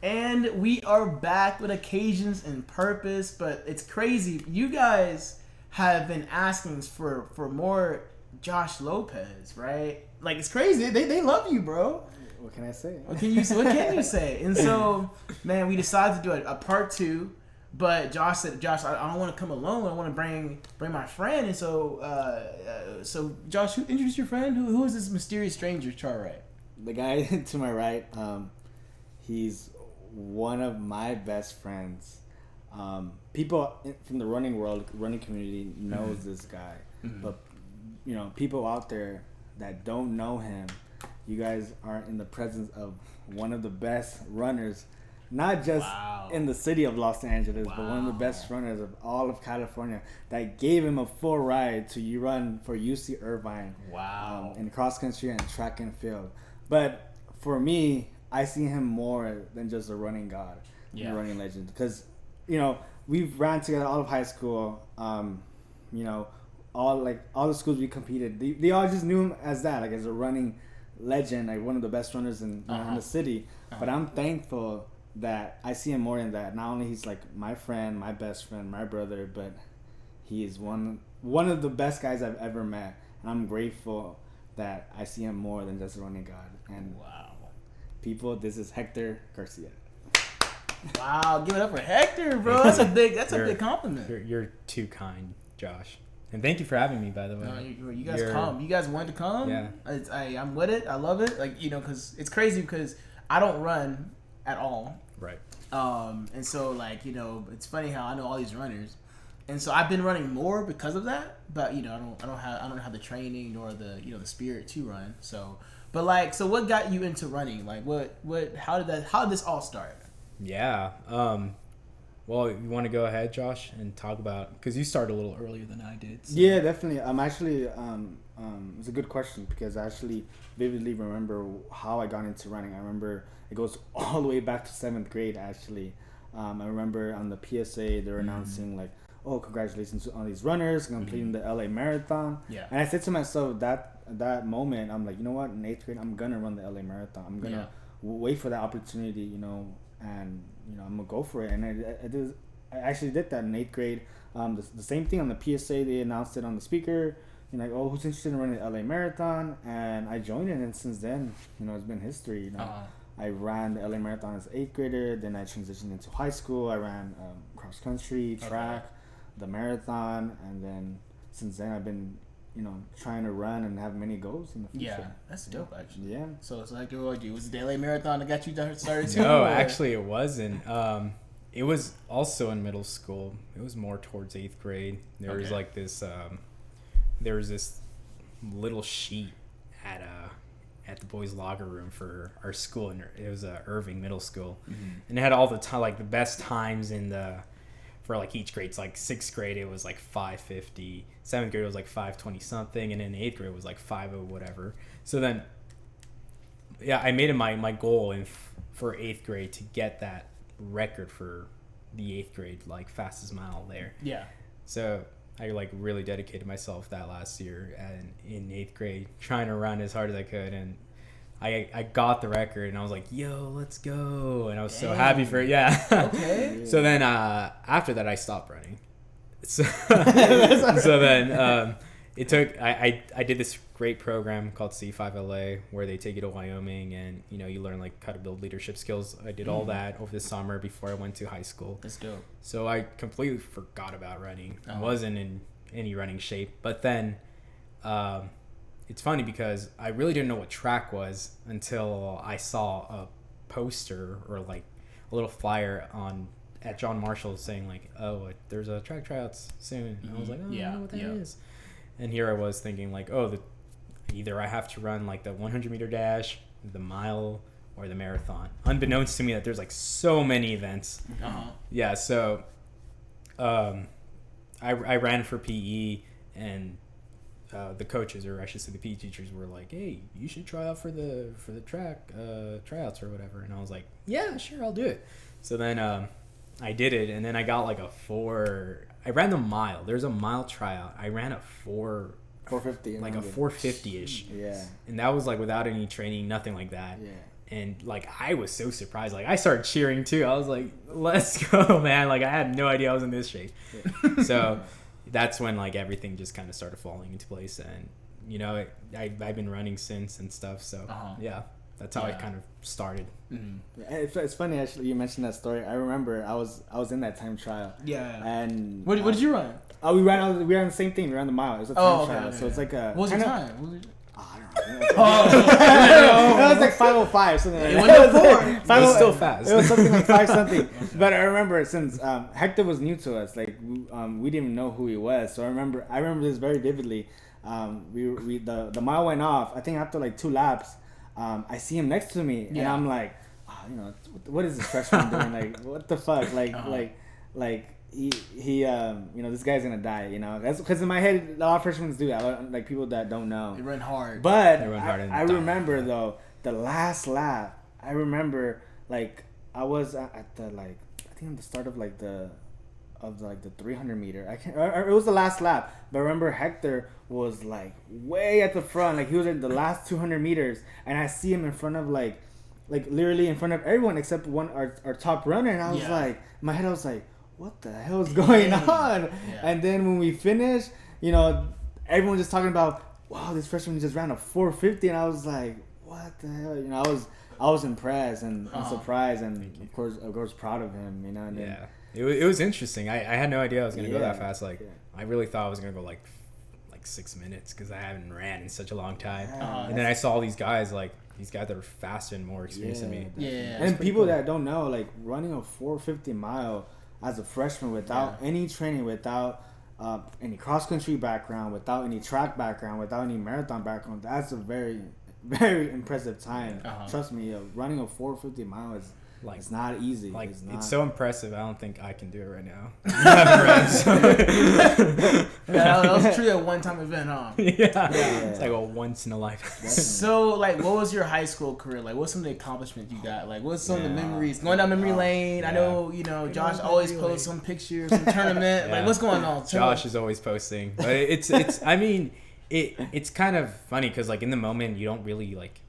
And we are back with occasions and purpose, but it's crazy. You guys have been asking for more Josh Lopez, right? Like, it's crazy. They love you, bro. What can I say? What can you say? And so, man, we decided to do a part 2. But Josh said, I don't want to come alone. I want to bring my friend. And so Josh, introduce your friend. Who is this mysterious stranger to our right? The guy to my right, he's one of my best friends. People from the running community knows this guy. Mm-hmm. But, people out there that don't know him, you guys are in the presence of one of the best runners, not just in the city of Los Angeles, but one of the best runners of all of California, that gave him a full ride to run for UC Irvine. Wow. In cross country and track and field. But for me, I see him more than just a running god, a running legend. Because, we've ran together all of high school. All the schools we competed, they all just knew him as that, like as a running legend, like one of the best runners in the city. But I'm thankful that I see him more than that. Not only he's like my friend, my best friend, my brother, but he is one of the best guys I've ever met. And I'm grateful that I see him more than just a running god. And people, this is Hector Garcia. Wow, give it up for Hector, bro. That's a big compliment. You're too kind, Josh. And thank you for having me, by the way. No, you guys come. You guys wanted to come. Yeah. I'm with it. I love it. Like, because it's crazy because I don't run at all. Right. And so, like, it's funny how I know all these runners. And so I've been running more because of that, but I don't have the training nor the the spirit to run. So, but like, so what got you into running? Like, how did this all start? Yeah. Well, you want to go ahead, Josh, and talk about, because you started a little earlier than I did. So. Yeah, definitely. I'm actually it's a good question because I actually vividly remember how I got into running. I remember it goes all the way back to 7th grade. Actually, I remember on the PSA they were announcing like, "Oh, congratulations to all these runners completing the LA Marathon." Yeah. And I said to myself that moment, I'm like, you know what? In 8th grade, I'm gonna run the LA Marathon. I'm gonna wait for that opportunity, and I'm gonna go for it. And I actually did that in 8th grade. The same thing on the PSA. They announced it on the speaker. Like, oh, who's interested in running the LA Marathon? And I joined it, and since then, it's been history. I ran the LA Marathon as an 8th grader. Then I transitioned into high school. I ran cross country, track, the marathon, and then since then I've been, trying to run and have many goals in the future. Yeah, that's dope, actually. Yeah. So it's like, was the LA Marathon that got you started too? No, actually it wasn't. It was also in middle school. It was more towards 8th grade. There was like this, there was this little sheet at the boys' locker room for our school, and it was Irving Middle School, and it had all the time, like the best times for like each grade. It's like 6th grade it was like 5:50, 7th grade it was like 5:20 something, and then 8th grade it was like 5:00 whatever. So then, I made it my goal for 8th grade to get that record for the 8th grade like fastest mile there. Yeah. So I like really dedicated myself that last year in 8th grade, trying to run as hard as I could, and I got the record, and I was like, yo, let's go, and I was so happy for it. Okay. So then after that I stopped running. So then it took I did this great program called C5LA where they take you to Wyoming, and you learn like how to build leadership skills. I did all that over the summer before I went to high school. That's dope. So I completely forgot about running. I wasn't in any running shape. But then it's funny because I really didn't know what track was until I saw a poster or like a little flyer at John Marshall saying like, oh, there's a track tryouts soon. And I was like, oh, I don't know what that is. And here I was thinking like, oh, either I have to run like the 100-meter dash, the mile, or the marathon. Unbeknownst to me that there's like so many events. Yeah, so I ran for PE, and the coaches, or I should say the PE teachers, were like, hey, you should try out for the track tryouts or whatever. And I was like, yeah, sure, I'll do it. So then I did it, and then I got like I ran the mile. There's a mile tryout. I ran a 450, like a 450-ish. Yeah. And that was like without any training, nothing like that. Yeah. And like I was so surprised. Like I started cheering too. I was like, "Let's go, man!" Like I had no idea I was in this shape. So that's when like everything just kind of started falling into place. And you know, I've been running since and stuff. So yeah, that's how I kind of started. Mm-hmm. It's funny actually. You mentioned that story. I remember I was in that time trial. Yeah. And what did you run? Oh, we ran the same thing. We ran the mile. It was a time trial. So it's like a. What was your time? It was like 5:05, something like that. It was still fast. It was something like 5 something. But I remember since Hector was new to us, like we didn't even know who he was. So I remember this very vividly. The mile went off. I think after like 2 laps, I see him next to me, and I'm like, you know, what is this freshman doing? Like, what the fuck? Like. He you know, this guy's gonna die, you know. That's because in my head a lot of freshmen do that, like people that don't know. They run hard. But I remember though the last lap. I remember like I was at the like I think at the start of the 300 meter. I can't. Or it was the last lap. But I remember Hector was like way at the front, like he was in the last 200 meters, and I see him in front of like literally in front of everyone except our top runner, and I was like, in my head I was like, what the hell is going on? Yeah. And then when we finished, you know, everyone just talking about, wow, this freshman just ran a 450, and I was like, what the hell? You know, I was impressed and surprised, and of course proud of him, you know. And then, it was interesting. I had no idea I was gonna go that fast. Like I really thought I was gonna go like 6 minutes because I haven't ran in such a long time. And then I saw these guys that are faster and more experienced than me. And people that don't know, like running a 450 mile as a freshman without any training, without any cross-country background, without any track background, without any marathon background, that's a very, very impressive time. Trust me, running a 450 mile is like, it's not easy. Like it's so impressive. I don't think I can do it right now. That was true at one-time event, huh? It's like a once in a lifetime. So, like, what was your high school career like? What's some of the accomplishments you got? Like, what's some of the memories going down memory lane? I know, you know, Josh always posts some pictures, some tournament. Like, what's going on? Josh is always posting, but it's. I mean, it's kind of funny because like in the moment you don't really like.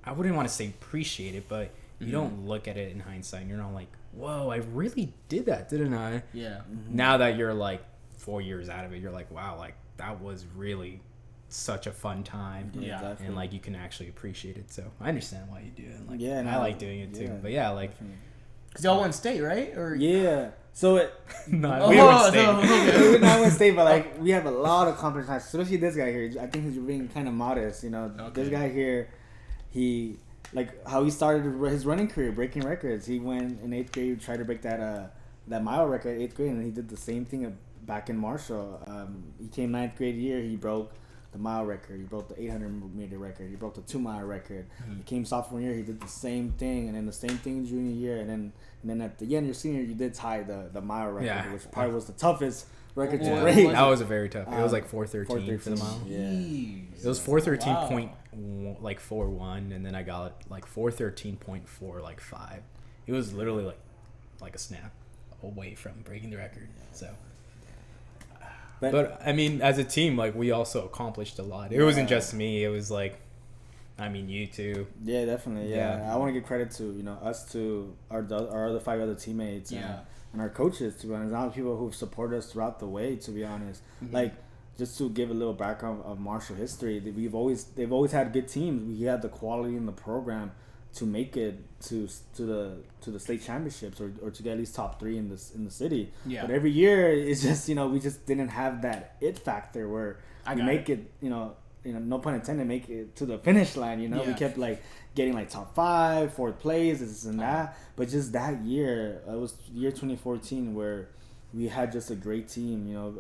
I wouldn't want to say appreciate it, but you don't look at it in hindsight and you're not like, whoa, I really did that, didn't I? Yeah. Now that you're like 4 years out of it, you're like, wow, like that was really such a fun time. Yeah. Exactly. And like you can actually appreciate it. So I understand why you do it. Like, and I like doing it too. But yeah, like. Because y'all won state, right? Or So we won state. We not win state, but like we have a lot of competitions, especially this guy here. I think he's being kind of modest, you know. This guy here, he like how he started his running career, breaking records. He went in 8th grade, tried to break that mile record in 8th grade, and he did the same thing back in Marshall. He came 9th grade year, he broke the mile record, he broke the 800 meter record, he broke the 2 mile record. He came sophomore year, he did the same thing, and then the same thing junior year, and then at the end of your senior, you did tie the mile record, which probably was the toughest record to break. That was a very tough. It was like 4:13 for the mile. Yeah, it was 4:13.41, and then I got like 4:13.4 like 5. It was literally like a snap away from breaking the record. So. But I mean, as a team, like we also accomplished a lot. It wasn't just me. It was like, I mean, you too. Yeah, definitely. Yeah. I want to give credit to us, to our other 5 other teammates, and our coaches, to be honest, and all the people who've supported us throughout the way. To be honest, like just to give a little background of Marshall history, they've always had good teams. We had the quality in the program to make it to the state championships or to get at least top 3 in the city. Yeah. But every year it's just, you know, we just didn't have that it factor where we make it, you know, no pun intended, make it to the finish line. You know, we kept like getting like top 5, 4th place, this and that. But just that year, it was year 2014 where we had just a great team. You know,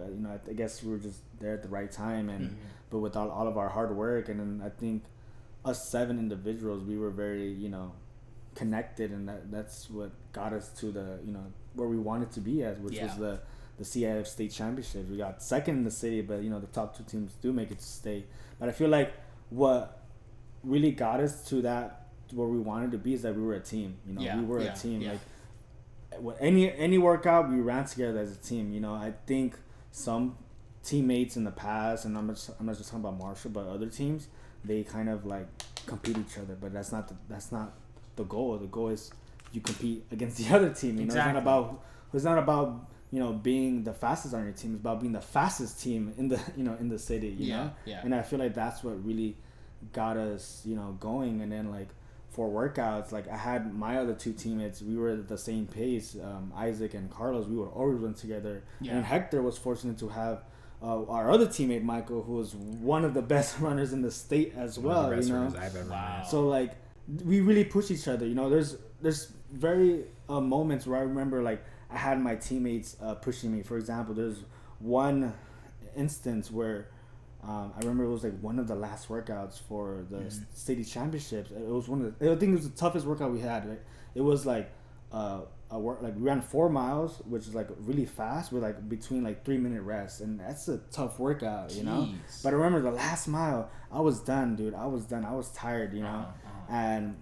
I guess we were just there at the right time, and but with all of our hard work, and then I think us 7 individuals, we were very, you know, connected, and that's what got us to the, you know, where we wanted to be at, which was the CIF state championships. We got 2nd in the city, but you know the top 2 teams do make it to state. But I feel like what really got us to where we wanted to be is that we were a team. You know, we were a team. Like any workout, we ran together as a team. You know, I think some teammates in the past, and I'm not just talking about Marshall, but other teams, they kind of like compete each other, but that's not the goal. The goal is you compete against the other team. You know, it's not about you know being the fastest on your team. It's about being the fastest team in the in the city. You know, and I feel like that's what really got us going. And then like for workouts, like I had my other two teammates. We were at the same pace. Isaac and Carlos. We would always run together. Yeah. And Hector was fortunate to have our other teammate Michael, who was one of the best runners in the state as well. One of the best runners I've ever met. So like we really push each other. You know, there's very moments where I remember like I had my teammates pushing me. For example, there's one instance where I remember it was like one of the last workouts for the city championships. It was I think it was the toughest workout we had. Right? It was like we ran 4 miles, which is like really fast with like between like 3-minute rests, and that's a tough workout, you know. But I remember the last mile, I was done, dude. I was done. I was tired, you know. And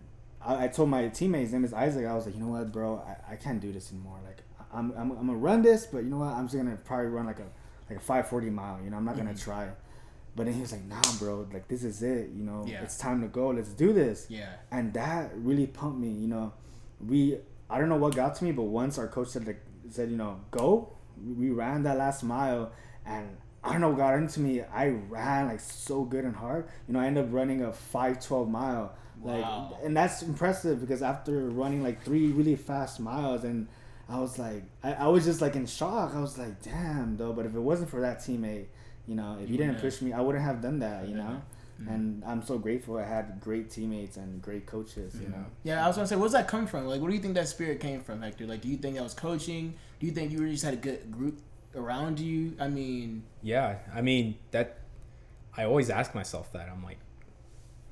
I told my teammate, his name is Isaac. I was like, you know what, bro, I can't do this anymore. Like I'm gonna run this, but you know what, I'm just gonna probably run like a 5:40 mile. You know, I'm not gonna try. But then he was like, nah, bro, like this is it. You know, it's time to go. Let's do this. Yeah. And that really pumped me. You know, I don't know what got to me, but once our coach said you know, go, we ran that last mile, and I don't know what got into me. I ran like so good and hard. You know, I ended up running a 5:12 mile. Like, and that's impressive because after running like 3 really fast miles, and I was like, I was just like in shock. I was like, damn, though. But if it wasn't for that teammate, you know, if he didn't push me, I wouldn't have done that, you know. And I'm so grateful I had great teammates and great coaches, you know. Yeah, I was gonna say, where does that come from? Like, where do you think that spirit came from, Hector? Like, do you think that was coaching? Do you think you really just had a good group around you? I mean, yeah, I mean that. I always ask myself that. I'm like,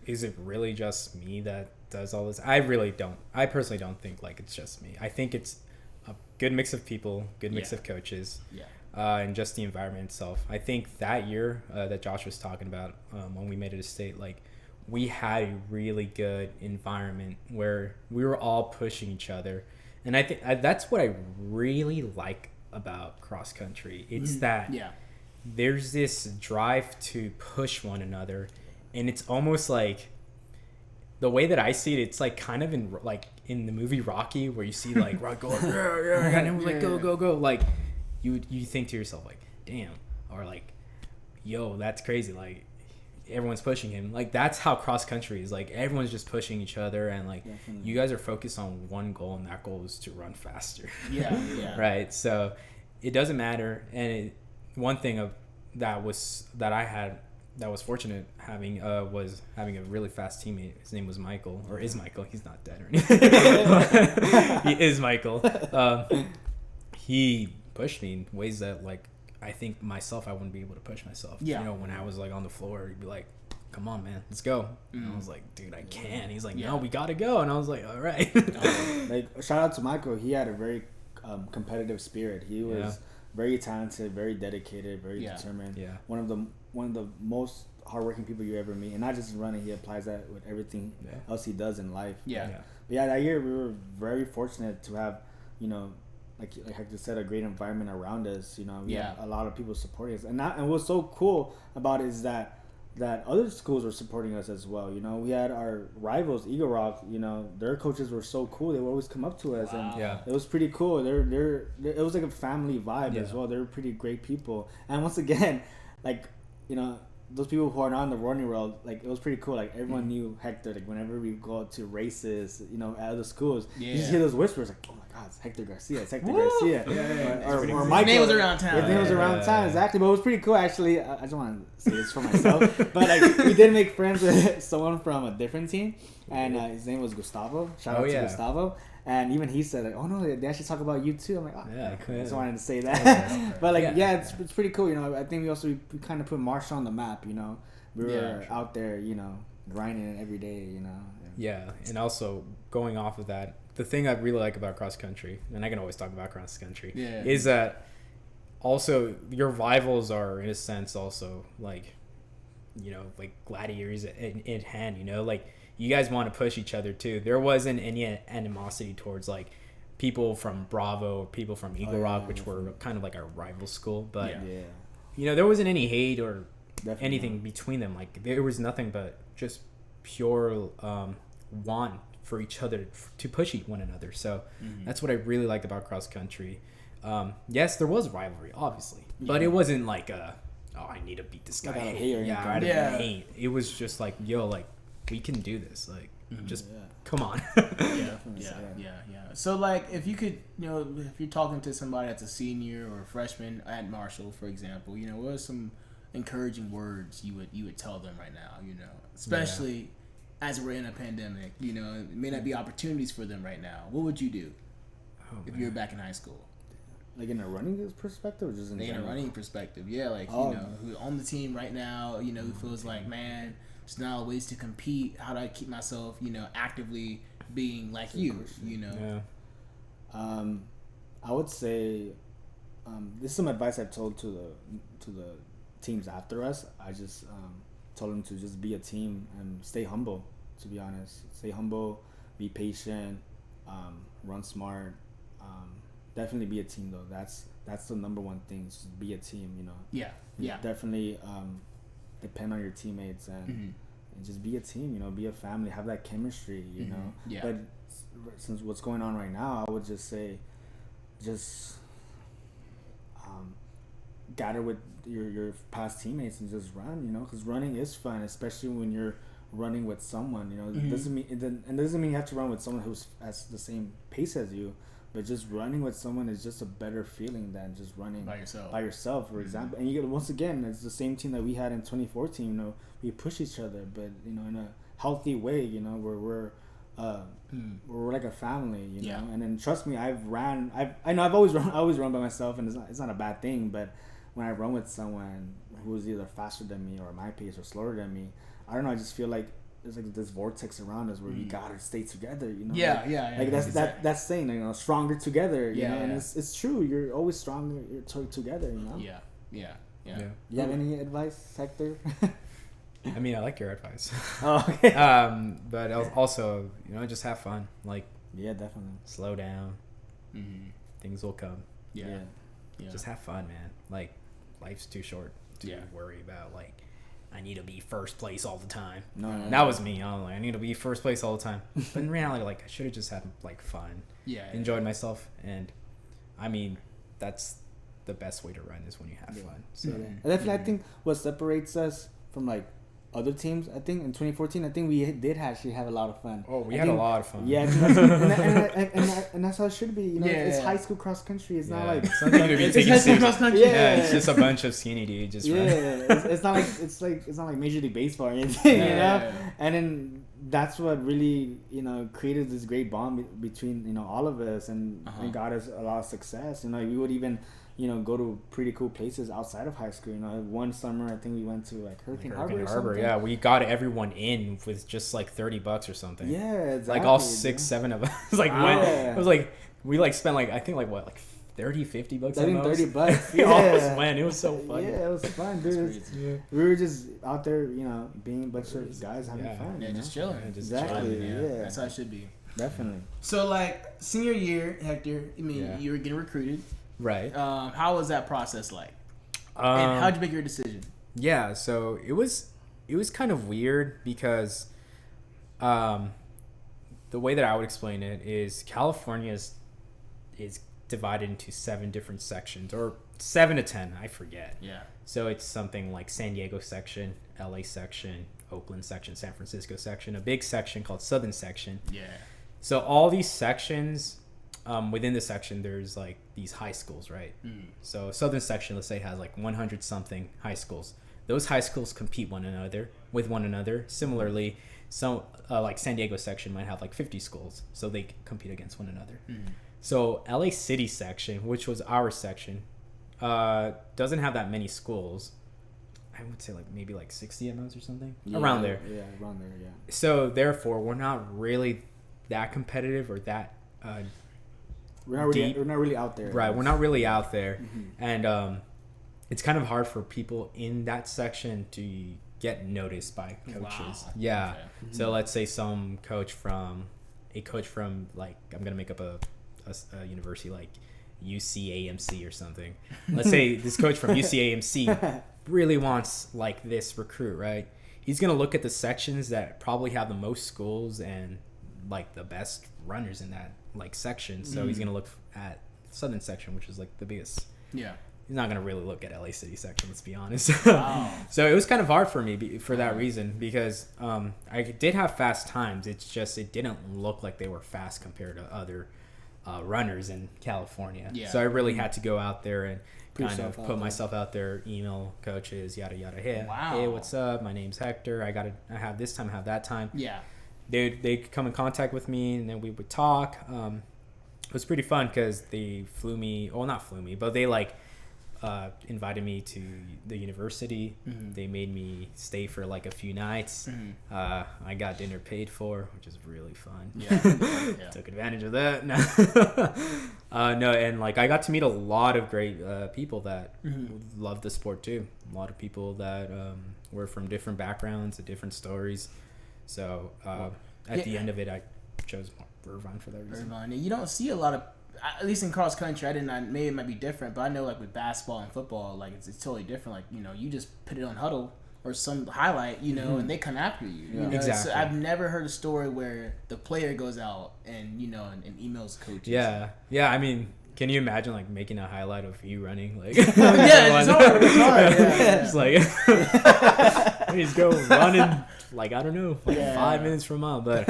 is it really just me that does all this? I personally don't think like it's just me. I think it's a good mix of people, good mix of coaches. Yeah. And just the environment itself. I think that year that Josh was talking about when we made it a state, like we had a really good environment where we were all pushing each other, and I think that's what I really like about cross country. It's that there's this drive to push one another, and it's almost like the way that I see it. It's like kind of in the movie Rocky, where you see like Rock going and everyone's like go like. You think to yourself like, damn, or like, yo, that's crazy. Like, everyone's pushing him. Like, that's how cross country is. Like, everyone's just pushing each other, and like, you guys are focused on one goal, and that goal is to run faster. Yeah. Right. So it doesn't matter. And one thing that I was fortunate having was having a really fast teammate. His name was Michael, or is Michael. He's not dead or anything. He is Michael. He pushed me in ways that like I think myself I wouldn't be able to push myself. You know, when I was like on the floor, he'd be like, come on, man, let's go. And I was like, dude, I can't. He's like, no, we gotta go. And I was like, all right. Like, shout out to Michael. He had a very competitive spirit. He was very talented, very dedicated, very determined. One of the most hardworking people you ever meet, and not just in running. He applies that with everything else he does in life. But that year we were very fortunate to have, you know, like Hector said, a great environment around us. You know, we had a lot of people supporting us, and what's so cool about it is that other schools were supporting us as well. You know, we had our rivals, Eagle Rock. You know, their coaches were so cool. They would always come up to us, and it was pretty cool. It was like a family vibe as well. They were pretty great people, and once again, like, you know, those people who are not in the running world, like, it was pretty cool. Like, everyone knew Hector. Like, whenever we go to races, you know, at other schools, you just hear those whispers like, oh my God, it's Hector Garcia. It's Hector Garcia. Or Michael. His name was around town. His name was around town, exactly. But it was pretty cool, actually. I just want to say this for myself. But like, we did make friends with someone from a different team, and his name was Gustavo. Shout out to Gustavo. And even he said, like, oh no, they actually talk about you too. I'm like, oh, I just wanted to say that. But like, it's pretty cool. You know, I think we kind of put Marshall on the map. You know, we were out there, you know, grinding it every day. You know. Yeah, and also going off of that, the thing I really like about cross country, and I can always talk about cross country, is that also your rivals are in a sense also like, you know, like gladiators in hand. You know, like, you guys want to push each other too. There wasn't any animosity towards like people from Bravo or people from Eagle Rock, which were kind of like our rival school. But you know, there wasn't any hate or anything between them. Like, there was nothing but just pure want for each other to push one another. So that's what I really liked about cross country. Yes, there was rivalry, obviously, but it wasn't like I need to beat this guy. I didn't hate. It was just like, yo, like we can do this. Like just come on. Yeah. So like, if you could, if you're talking to somebody that's a senior or a freshman at Marshall, for example, what are some encouraging words you would tell them right now? Especially as we're in a pandemic, it may not be opportunities for them right now. What would you do if you were back in high school? Like in a running perspective, or just in a running perspective? Yeah, like who on the team right now? Who feels like, man, there's now ways to compete. How do I keep myself, actively being like you? Yeah. I would say, this is some advice I've told to the teams after us. I just told them to just be a team and stay humble. To be honest, stay humble, be patient, run smart. Definitely be a team though. That's the number one thing. Just be a team. Yeah. Definitely depend on your teammates and just be a team. Be a family. Have that chemistry. Yeah. But since what's going on right now, I would just say, gather with your past teammates and just run. Because running is fun, especially when you're running with someone. It doesn't mean you have to run with someone who's at the same pace as you. But just running with someone is just a better feeling than just running by yourself, for example. And once again, it's the same team that we had in 2014. We push each other, but in a healthy way. Where we're like a family. And then trust me, I've always run by myself, and it's not a bad thing. But when I run with someone who is either faster than me or my pace or slower than me, I don't know. I just feel like there's like this vortex around us where we gotta stay together, Like that's saying, stronger together, and it's true. You're always stronger together, Yeah. You have any advice, Hector? I mean, I like your advice. Oh, okay. But also, just have fun. Like, definitely. Slow down. Things will come. Yeah. Just have fun, man. Like, life's too short to worry about, like, I need to be first place all the time. No. That was me. I need to be first place all the time. But in reality, like, I should have just had, like, fun. Enjoyed myself. And, I mean, that's the best way to run is when you have fun. So, and definitely, I think what separates us from, like, other teams, I think in 2014, I think we did actually have a lot of fun. Oh, we had a lot of fun. Yeah, and that's how it should be. It's high school cross country. It's not like it's nothing to be taken seriously. It's just a bunch of skinny dudes just running. It's not like Major League Baseball or anything, And then that's what really created this great bond between all of us and got us a lot of success. We would even go to pretty cool places outside of high school. One summer I think we went to like Hurricane Harbor. Yeah, we got everyone in with just like $30 or something. Yeah, exactly. Like all 6-7 of us. Like it was like we like spent like I think like what like $30-$50. I think $30. We all just went. It was so fun. Yeah, it was fun, dude. We were just out there, being a bunch of guys having fun. Yeah, just chilling. Exactly. Yeah, that's how it should be. Definitely. So like senior year, Hector. I mean, you were getting recruited. Right. How was that process like? And how'd you make your decision? Yeah, so it was kind of weird because the way that I would explain it is California is divided into 7 different sections, or 7 to 10, I forget. Yeah. So it's something like San Diego section, LA section, Oakland section, San Francisco section, a big section called Southern section. Yeah. So all these sections, within the section, there's like these high schools, right? So Southern section, let's say, has like 100 something high schools. Those high schools compete with one another. Similarly, some like San Diego section might have like 50 schools, so they compete against one another. So LA City section, which was our section, doesn't have that many schools. I would say like maybe like 60 at most or something. Around there. Yeah, around there, yeah. So therefore, we're not really that competitive or that we're not really out there. Right, we're not really out there. And it's kind of hard for people in that section to get noticed by coaches. Wow. Yeah. Okay. So let's say a coach from like, I'm going to make up a university like UCAMC or something. Let's say this coach from UCAMC really wants like this recruit, right? He's going to look at the sections that probably have the most schools and like the best runners in that like section. So he's gonna look at Southern section, which is like the biggest. Yeah. He's not gonna really look at LA City section. Let's be honest. Wow. So it was kind of hard for me for that reason, because I did have fast times. It's just it didn't look like they were fast compared to other runners in California. Yeah. So I really had to go out there and kind of put myself out there, email coaches, yada yada. Hey, hey, what's up? My name's Hector. I have this time, I have that time. Yeah. They could come in contact with me, and then we would talk. It was pretty fun because they not flew me, but they like invited me to the university. They made me stay for like a few nights. I got dinner paid for, which is really fun. Yeah. Took advantage of that. No, and like I got to meet a lot of great people that love the sport too. A lot of people that were from different backgrounds and different stories. So at the end of it, I chose Irvine for that reason. Irvine. You don't see a lot of, at least in cross country, maybe it might be different, but I know like with basketball and football, like it's totally different. Like, you know, you just put it on Huddle or some highlight, you know, and they come after you. You know? Exactly. So I've never heard a story where the player goes out and, you know, and emails coaches. Yeah. I mean, can you imagine like making a highlight of you running? Like, it's hard. Yeah. It's like, please go running. Like, I don't know, like 5 minutes from a mile, but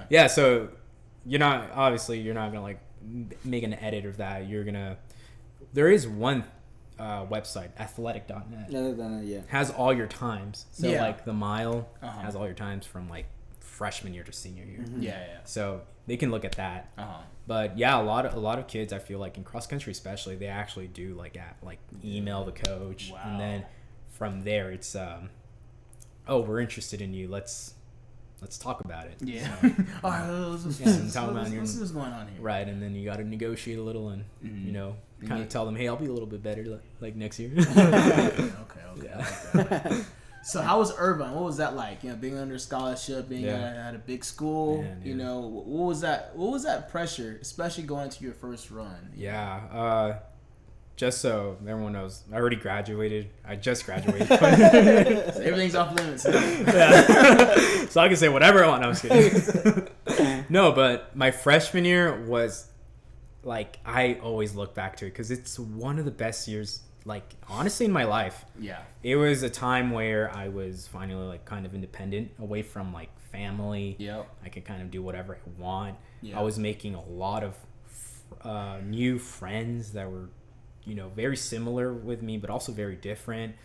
yeah. So you're not gonna like make an edit of that. There is one website, athletic.net, has all your times. So like the mile has all your times from like freshman year to senior year. So they can look at that. But yeah, a lot of kids, I feel like in cross country especially, they actually do like email the coach, and then from there it's we're interested in you. Let's talk about it. Yeah. All right. What's going on here? Right, and then you got to negotiate a little, and you know, kind of tell them, hey, I'll be a little bit better like next year. Okay. Yeah. So how was Irvine? What was that like? You know, being under scholarship, being at a big school. You know, what was that? What was that pressure, especially going to your first run? Yeah. Just so everyone knows, I already graduated. I just graduated. So everything's off limits. So I can say whatever I want. No, I was kidding. No, but my freshman year was like, I always look back to it because it's one of the best years, like honestly, in my life. Yeah. It was a time where I was finally like kind of independent, away from like family. Yep. I could kind of do whatever I want. Yep. I was making a lot of new friends that were, you know, very similar with me, but also very different.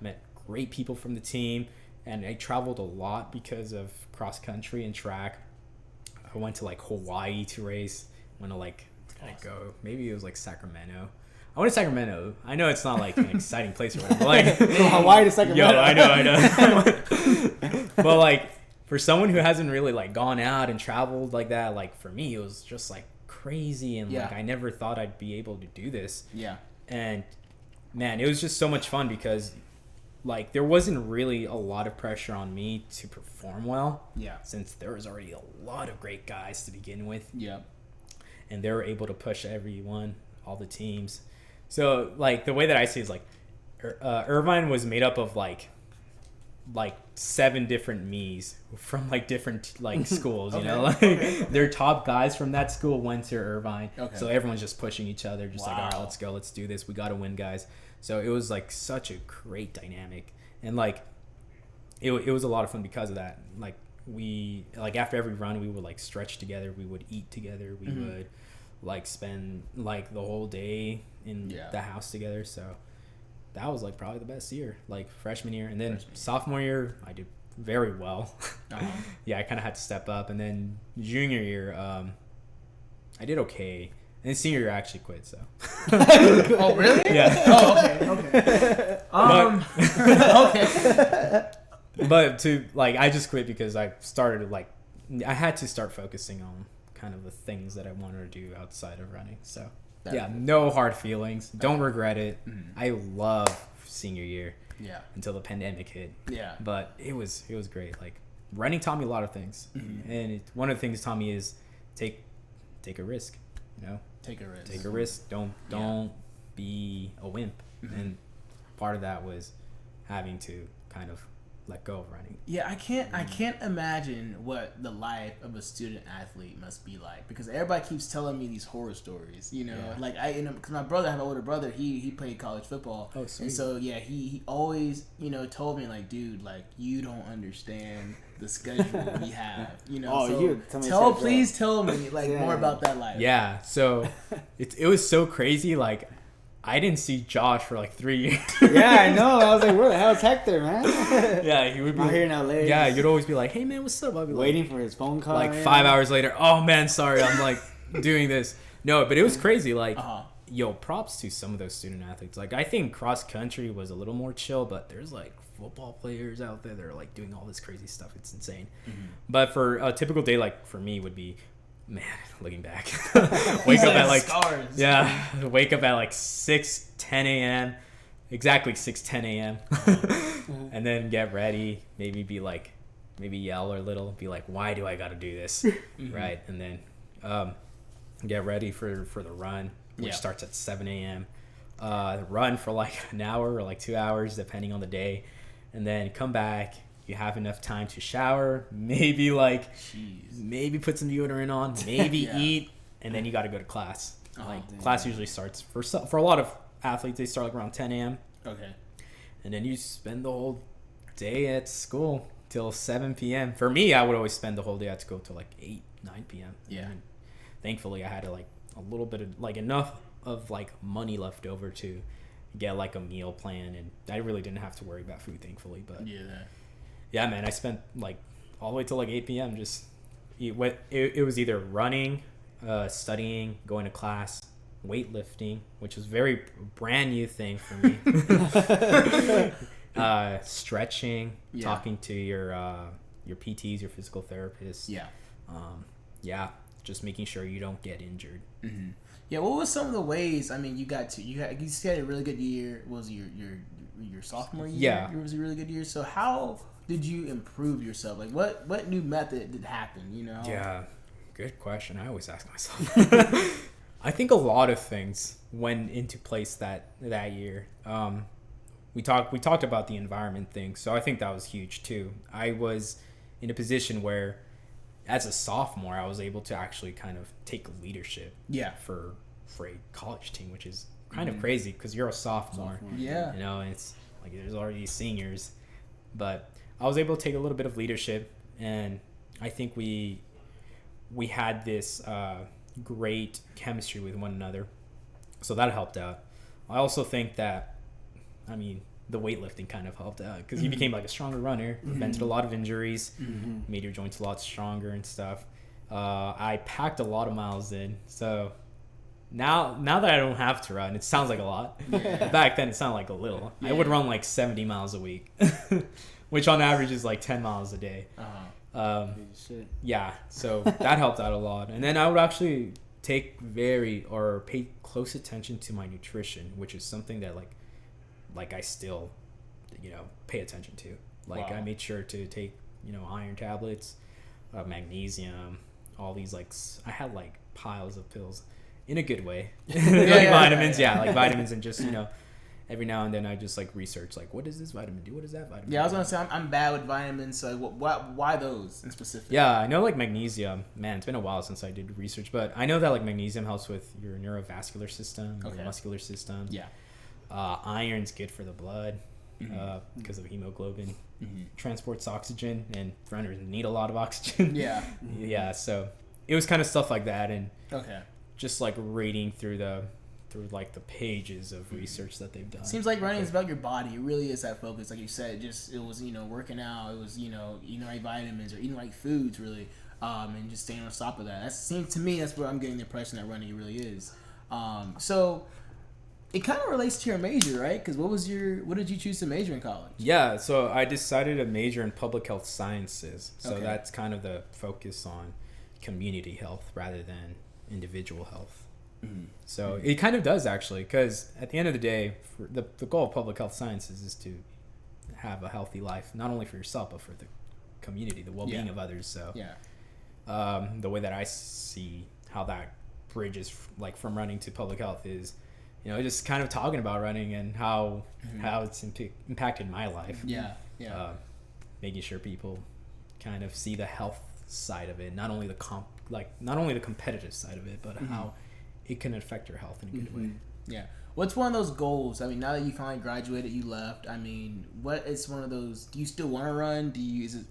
Met great people from the team, and I traveled a lot because of cross country and track. I went to like Hawaii to race. Went to like, go? Maybe it was like Sacramento. I went to Sacramento. I know it's not like an exciting place or whatever, but like Hawaii to Sacramento. Yo, I know. But like for someone who hasn't really like gone out and traveled like that, like for me, it was just like crazy, and like I never thought I'd be able to do this. Yeah. And man, it was just so much fun because like there wasn't really a lot of pressure on me to perform well. Yeah. Since there was already a lot of great guys to begin with. Yeah. And they were able to push everyone, all the teams. So like the way that I see it is like Irvine was made up of like 7 different me's from like different like schools, you know, like their top guys from that school went to Irvine. So everyone's just pushing each other, just like, all right, let's go, let's do this. We got to win, guys. So it was like such a great dynamic, and like it was a lot of fun because of that. Like we, like after every run, we would like stretch together, we would eat together, we would like spend like the whole day in the house together. So that was like probably the best year, like freshman year. And then sophomore year, I did very well. Yeah, I kind of had to step up. And then junior year, I did okay. And then senior year, I actually quit. So. Oh really? Yeah. Oh okay. But to like, I just quit because I started like, I had to start focusing on kind of the things that I wanted to do outside of running. So. Yeah, no hard feelings. Don't regret it. I love senior year. Yeah. Until the pandemic hit. Yeah. But it was great. Like running taught me a lot of things, and one of the things it taught me is take a risk. You know, take a risk. Don't be a wimp. And part of that was having to kind of let go of running. Yeah, I can't imagine what the life of a student athlete must be like, because everybody keeps telling me these horror stories. Like because my brother, I have an older brother. He played college football. Oh, sweet. And so he always told me, like, dude, like, you don't understand the schedule we have. Please tell me like more about that life. Yeah, so it was so crazy. Like, I didn't see Josh for like 3 years. Yeah, I know. I was like, where the hell's Hector, man? Yeah, he would be out here in LA. Yeah, you'd always be like, hey man, what's up? I'd be waiting for his phone call. Like 5 hours later, oh man, sorry, I'm like doing this. No, but it was crazy. Like, yo, props to some of those student athletes. Like, I think cross country was a little more chill, but there's like football players out there that are like doing all this crazy stuff. It's insane. Mm-hmm. But for a typical day, like for me, would be, man, looking back, wake up at like scars. Yeah, wake up at like 6:10 a.m. Exactly 6:10 a.m. And then get ready, maybe yell a little, be like, why do I got to do this? Mm-hmm. Right? And then get ready for the run, which starts at 7 a.m. Run for like an hour or like 2 hours, depending on the day, and then come back. You have enough time to shower, maybe put some deodorant on, maybe eat, and then you got to go to class. Class usually starts for a lot of athletes, they start like around 10 a.m. Okay. And then you spend the whole day at school till 7 p.m. For me, I would always spend the whole day at school till like 8, 9 p.m. Yeah. And thankfully, I had like a little bit of like enough of like money left over to get like a meal plan, and I really didn't have to worry about food, thankfully. But yeah, man, I spent like all the way till like 8 p.m. just it was either running, studying, going to class, weightlifting, which was very brand new thing for me. Stretching, talking to your PTs, your physical therapists. Just making sure you don't get injured. Mm-hmm. Yeah, what was some of the ways? I mean, you had a really good year. Was your sophomore year? Yeah, it was a really good year. So how did you improve yourself? Like, what new method did happen? Yeah, good question. I always ask myself. I think a lot of things went into place that year. We talked about the environment thing, so I think that was huge too. I was in a position where, as a sophomore, I was able to actually kind of take leadership. For a college team, which is kind of crazy because you're a sophomore. Yeah. And it's like there's already seniors, but I was able to take a little bit of leadership, and I think we had this great chemistry with one another, so that helped out. I also think that, I mean, the weightlifting kind of helped out because you became like a stronger runner, prevented a lot of injuries, made your joints a lot stronger and stuff. I packed a lot of miles in, so now that I don't have to run, it sounds like a lot. Back then it sounded like a little. I would run like 70 miles a week, which on average is like 10 miles a day. So that helped out a lot. And then I would actually pay close attention to my nutrition, which is something that like I still pay attention to. I made sure to take iron tablets, magnesium, all these I had like piles of pills in a good way. Vitamins, vitamins, and just every now and then I just research what does this vitamin do, what does that vitamin do? I was gonna say I'm bad with vitamins, so why those in specific? I know magnesium, man, it's been a while since I did research, but I know that magnesium helps with your neurovascular system, your muscular system. Iron's good for the blood because of hemoglobin. Transports oxygen, and runners need a lot of oxygen. So it was kind of stuff like that, and just reading through the pages of research that they've done. Seems like running is about your body. It really is that focus, like you said. It was working out. It was eating right vitamins or eating right foods, really, and just staying on top of that. That seems to me that's where I'm getting the impression that running really is. So it kind of relates to your major, right? Because what did you choose to major in college? Yeah, so I decided to major in public health sciences. So that's kind of the focus on community health rather than individual health. So it kind of does, actually, because at the end of the day, the goal of public health sciences is to have a healthy life, not only for yourself, but for the community, the well-being of others. So the way that I see how that bridges from running to public health is just kind of talking about running and how it's impacted my life. making sure people kind of see the health side of it, not only the competitive side of it, but how it can affect your health in a good way. Yeah. What's one of those goals? I mean, now that you finally graduated, you left. I mean, what is one of those? Do you still want to run? Is it,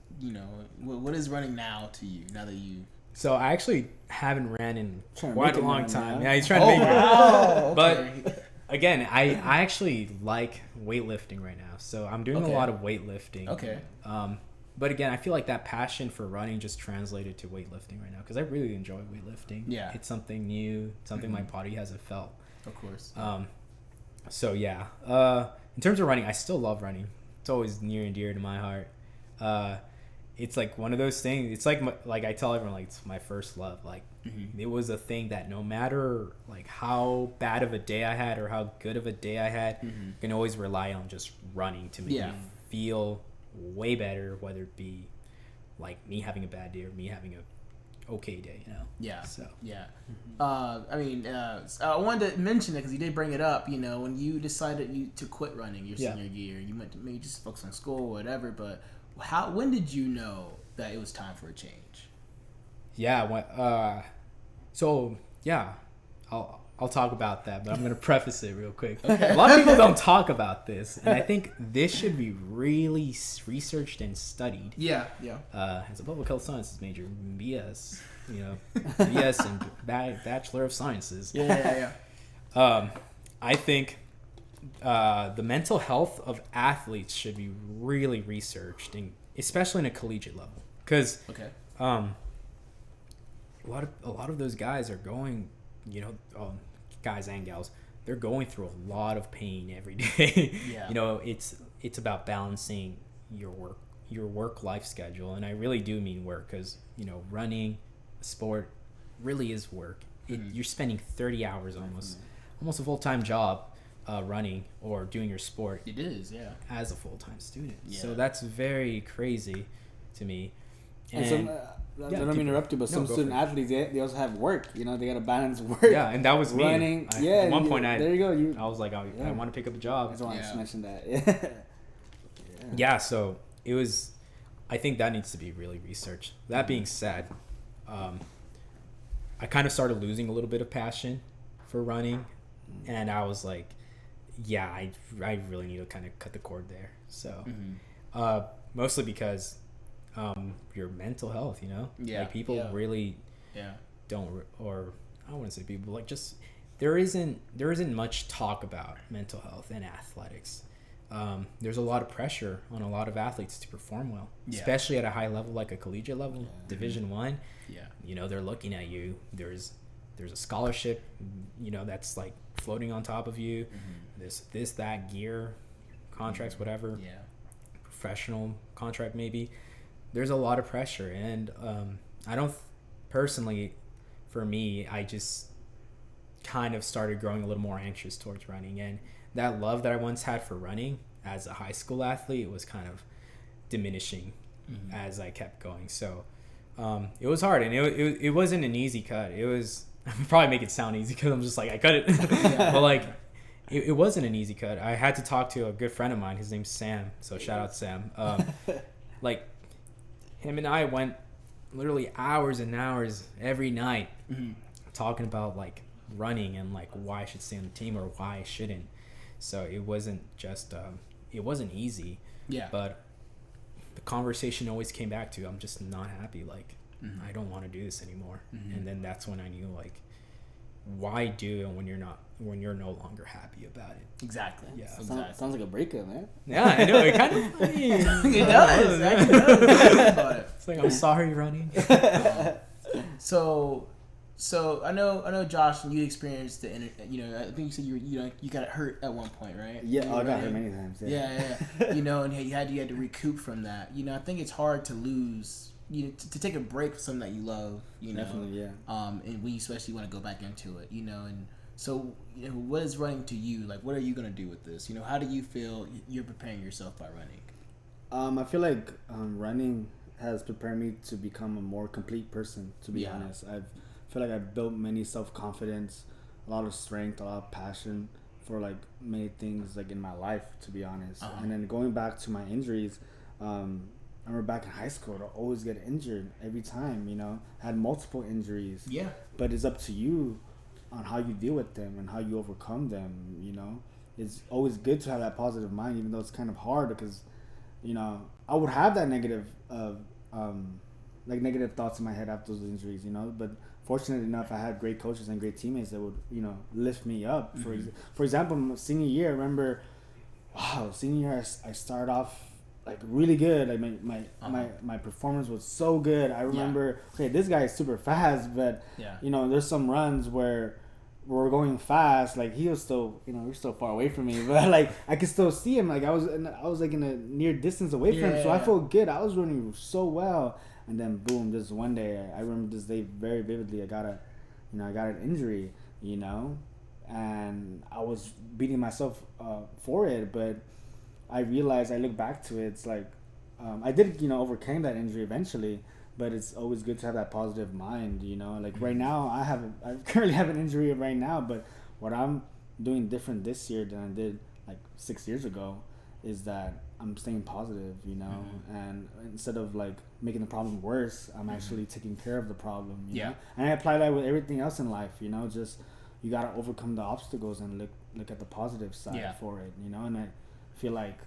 what is running now to you now that you? So I actually haven't ran in quite a long time. Yeah, he's trying to make it. But again, I actually like weightlifting right now. So I'm doing a lot of weightlifting. Okay. But again, I feel like that passion for running just translated to weightlifting right now because I really enjoy weightlifting. Yeah. It's something new, something my body hasn't felt. Of course. So yeah. In terms of running, I still love running. It's always near and dear to my heart. It's like one of those things. It's like I tell everyone, like, it's my first love. Like it was a thing that no matter like how bad of a day I had or how good of a day I had, you can always rely on just running to make me feel way better, whether it be like me having a bad day or me having a okay day, Yeah. So yeah. I mean, I wanted to mention it because you did bring it up. When you decided to quit running your senior year, you went to maybe just focus on school or whatever. But when did you know that it was time for a change? Yeah. So yeah, I'll talk about that, but I'm going to preface it real quick. Okay. A lot of people don't talk about this, and I think this should be really researched and studied. Yeah. As a public health sciences major, BS, BS and Bachelor of Sciences. Yeah. I think the mental health of athletes should be really researched, and especially in a collegiate level, because a lot of those guys are going, guys and gals, they're going through a lot of pain every day. Yeah. It's about balancing your work life schedule, and I really do mean work, because running a sport really is work. You're spending 30 hours almost a full-time job running or doing your sport. It is, yeah, as a full-time student. Yeah. So that's very crazy to me. And I don't mean to interrupt you, but some student athletes, they also have work. They got to balance work. Yeah, and that was me. Running. At one point, there you go. I was like, I want to pick up a job. I just wanted to mention that. Yeah, so it was. I think that needs to be really researched. That being said, I kind of started losing a little bit of passion for running, and I was like, yeah, I really need to kind of cut the cord there. So, mostly because your mental health, like people really don't, or I wouldn't say people, like just there isn't much talk about mental health in athletics. There's a lot of pressure on a lot of athletes to perform well, especially at a high level, like a collegiate level, Division I. They're looking at you. There's a scholarship, that's like floating on top of you. That gear, contracts, whatever. Professional contract maybe. There's a lot of pressure, and I don't personally, for me, I just kind of started growing a little more anxious towards running, and that love that I once had for running as a high school athlete was kind of diminishing as I kept going. So it was hard, and it wasn't an easy cut. It was, I probably make it sound easy because I'm just like, I cut it. But like it wasn't an easy cut. I had to talk to a good friend of mine. His name's Sam. So shout out Sam. Like him and I went literally hours and hours every night talking about like running and like why I should stay on the team or why I shouldn't. So it wasn't just it wasn't easy. But the conversation always came back to, I'm just not happy. Like I don't want to do this anymore. And then that's when I knew, like, why do it when you're no longer happy about it? Exactly. Yeah. Sounds like a breakup, man. Yeah, I know. It kind of. It does. It's like, I'm sorry, running. So I know Josh, and you experienced the I think you said you got hurt at one point, right? Yeah, I got hurt many times. Yeah. And you had to recoup from that. I think it's hard to lose. To take a break from something that you love. Definitely, yeah. And we especially want to go back into it. And so what is running to you? Like, what are you gonna do with this? How do you feel you're preparing yourself by running? I feel like running has prepared me to become a more complete person. To be honest, I feel like I've built many self-confidence, a lot of strength, a lot of passion for like many things like in my life. To be honest, and then going back to my injuries, I remember back in high school, I'd always get injured every time, you know. I had multiple injuries. Yeah. But it's up to you on how you deal with them and how you overcome them, you know. It's always good to have that positive mind, even though it's kind of hard because, you know, I would have that negative thoughts in my head after those injuries, you know. But fortunately enough, I had great coaches and great teammates that would, you know, lift me up. For example, my senior year, I remember, senior year, I started off like really good. Like my performance was so good. I remember, okay, this guy is super fast, but you know, there's some runs where we're going fast. Like he was still, you know, we're still far away from me, but like I could still see him. Like I was like in a near distance away from him, so I felt good. I was running so well, and then boom, just one day, I remember this day very vividly. I got an injury, you know, and I was beating myself for it, but I realized, I look back to it, it's like, I did, you know, overcame that injury eventually, but it's always good to have that positive mind, you know. Like right now, I currently have an injury right now, but what I'm doing different this year than I did like 6 years ago is that I'm staying positive, you know, and instead of like making the problem worse, I'm actually taking care of the problem, you know? And I apply that with everything else in life, you know, just you gotta overcome the obstacles and look at the positive side for it, you know. And I feel like